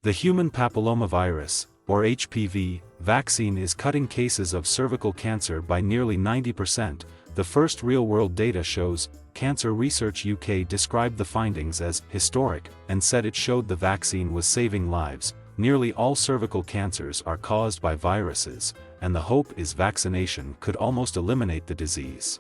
The human papillomavirus, or HPV, vaccine is cutting cases of cervical cancer by nearly 90%. The first real-world data shows, Cancer Research UK described the findings as historic and said it showed the vaccine was saving lives. Nearly all cervical cancers are caused by viruses, and the hope is vaccination could almost eliminate the disease.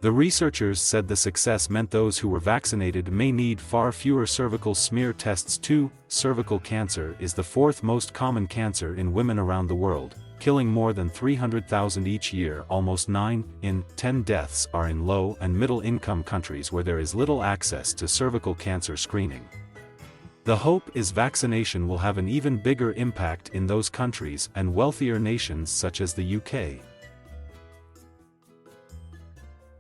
The researchers said the success meant those who were vaccinated may need far fewer cervical smear tests too. Cervical cancer is the fourth most common cancer in women around the world, killing more than 300,000 each year. Almost 9 in 10 deaths are in low and middle-income countries where there is little access to cervical cancer screening. The hope is vaccination will have an even bigger impact in those countries and wealthier nations such as the UK.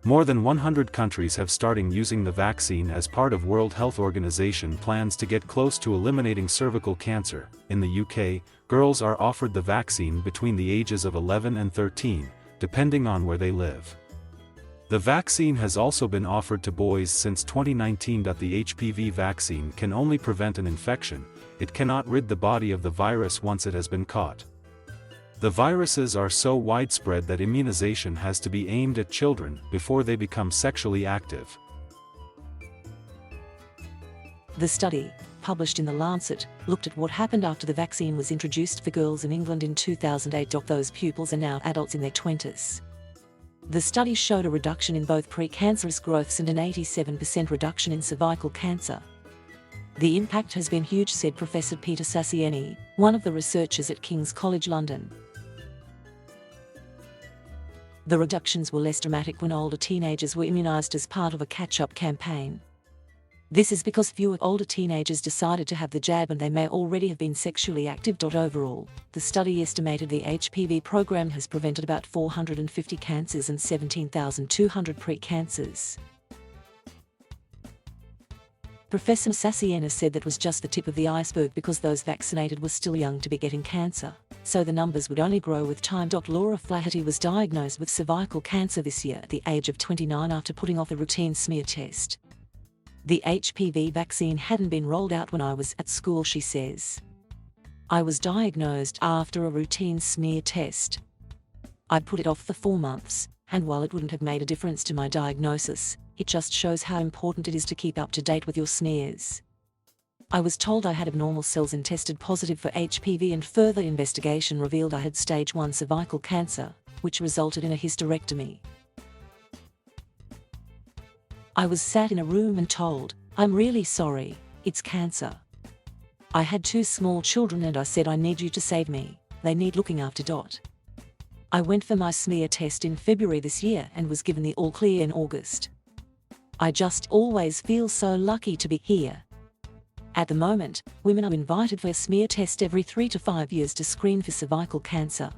More than 100 countries have started using the vaccine as part of World Health Organization plans to get close to eliminating cervical cancer. In the UK, girls are offered the vaccine between the ages of 11 and 13, depending on where they live. The vaccine has also been offered to boys since 2019. The HPV vaccine can only prevent an infection, it cannot rid the body of the virus once it has been caught. The viruses are so widespread that immunization has to be aimed at children before they become sexually active. The study, published in The Lancet, looked at what happened after the vaccine was introduced for girls in England in 2008. Those pupils are now adults in their 20s. The study showed a reduction in both precancerous growths and an 87% reduction in cervical cancer. The impact has been huge, said Professor Peter Sassieni, one of the researchers at King's College London. The reductions were less dramatic when older teenagers were immunised as part of a catch-up campaign. This is because fewer older teenagers decided to have the jab and they may already have been sexually active. Overall, the study estimated the HPV program has prevented about 450 cancers and 17,200 pre-cancers. Professor Sassiena said that was just the tip of the iceberg because those vaccinated were still young to be getting cancer, so the numbers would only grow with time. Laura Flaherty was diagnosed with cervical cancer this year at the age of 29 after putting off a routine smear test. The HPV vaccine hadn't been rolled out when I was at school, she says. I was diagnosed after a routine smear test. I put it off for 4 months, and while it wouldn't have made a difference to my diagnosis, it just shows how important it is to keep up to date with your smears. I was told I had abnormal cells and tested positive for HPV, and further investigation revealed I had stage 1 cervical cancer, which resulted in a hysterectomy. I was sat in a room and told, "I'm really sorry, it's cancer." I had 2 small children and I said, "I need you to save me, they need looking after." I went for my smear test in February this year and was given the all clear in August. I just always feel so lucky to be here. At the moment, women are invited for a smear test every 3 to 5 years to screen for cervical cancer.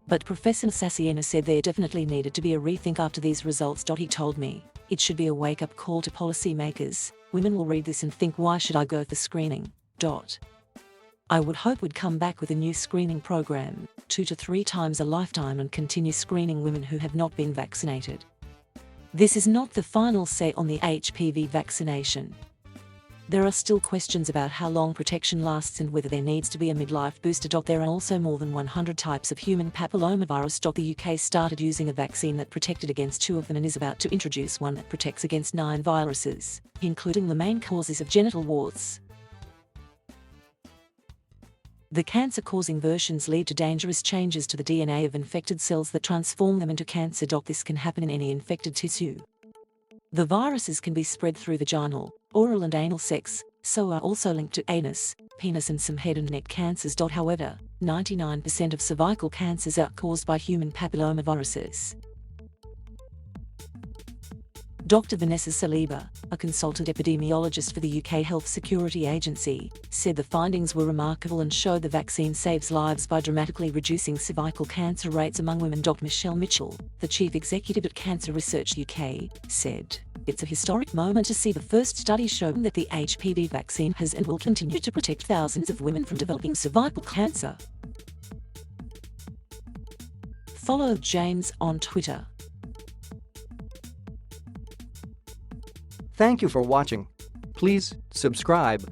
But Professor Sassiena said there definitely needed to be a rethink after these results. He told me, "It should be a wake-up call to policymakers. Women will read this and think, why should I go for screening?" I would hope we'd come back with a new screening program, 2 to 3 times a lifetime, and continue screening women who have not been vaccinated. This is not the final say on the HPV vaccination. There are still questions about how long protection lasts and whether there needs to be a midlife booster. There are also more than 100 types of human papillomavirus. The UK started using a vaccine that protected against 2 of them and is about to introduce one that protects against 9 viruses, including the main causes of genital warts. The cancer-causing versions lead to dangerous changes to the DNA of infected cells that transform them into cancer. This can happen in any infected tissue. The viruses can be spread through vaginal, oral and anal sex, so are also linked to anus, penis and some head and neck cancers. However, 99% of cervical cancers are caused by human papillomaviruses. Dr. Vanessa Saliba, a consultant epidemiologist for the UK Health Security Agency, said the findings were remarkable and showed the vaccine saves lives by dramatically reducing cervical cancer rates among women. Michelle Mitchell, the chief executive at Cancer Research UK, said, "It's a historic moment to see the first study showing that the HPV vaccine has and will continue to protect thousands of women from developing cervical cancer." Follow James on Twitter. Thank you for watching. Please subscribe.